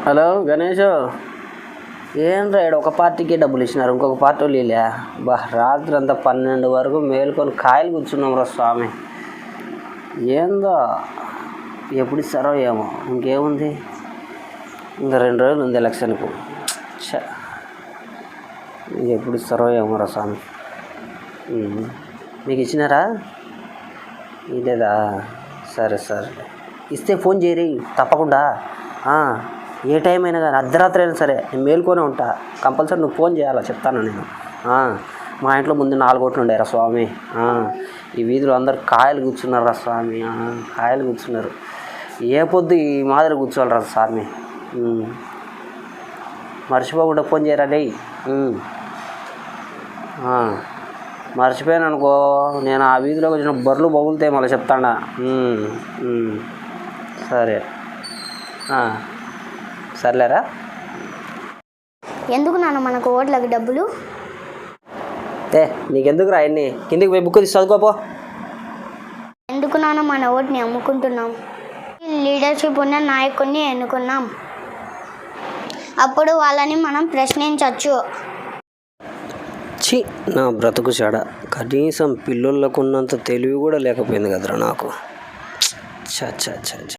Hello Ganesh, ఏం ride ఒక పార్టీకి డబ్బులు ఇచ్చినారు, ఇంకొక పార్టీ లేలే. రాత్రి అంతా 12 వరకు మేలుకొని కాయలు కూర్చున్నాం రా స్వామి. ఏందో ఎప్పుడు ఇస్తారో ఏమో. ఇంకేముంది, ఇంకా 2 రోజులు ఉంది ఎలక్షన్కు. ఎప్పుడు ఇస్తారో ఏమో రా స్వామి. మీకు ఇచ్చినారా? ఇదేదా? సరే సరే, ఇస్తే ఫోన్ చేయరి తప్పకుండా. ఏ టైం అయినా కానీ, అర్ధరాత్రి అయినా సరే నేను మేలుకొనే ఉంటా. కంపల్సరీ నువ్వు ఫోన్ చేయాలా చెప్తాను నేను. మా ఇంట్లో ముందు 4 ఓట్లు ఉండేరా స్వామి. ఈ వీధిలో అందరు కాయలు కూర్చున్నారు స్వామి. కాయలు కూర్చున్నారు. ఏ పొద్దు ఈ మాదిరి కూర్చోవాలరా స్వామి. మర్చిపోకుండా ఫోన్ చేయరా డై. మర్చిపోయాను అనుకో, నేను ఆ వీధిలోకి వచ్చిన బర్రెలు బొగులుతాయి మళ్ళీ చెప్తాడా. సరే సర్లేరా. ఎందుకు నాన్న మనకు ఓట్లకి డబ్బులు? నీకెందుకు రా అన్నీ, కిందికి పోయి బుక్ తీసి చదువుకోపో. ఎందుకు నాన్న మన ఓటుని అమ్ముకుంటున్నాం? లీడర్షిప్ ఉన్న నాయకుడిని ఎన్నుకున్నాం, అప్పుడు వాళ్ళని మనం ప్రశ్నించవచ్చు. నా బ్రతుకు చెడ, కనీసం పిల్లలకు ఉన్నంత తెలివి కూడా లేకపోయింది కదరా నాకు. చ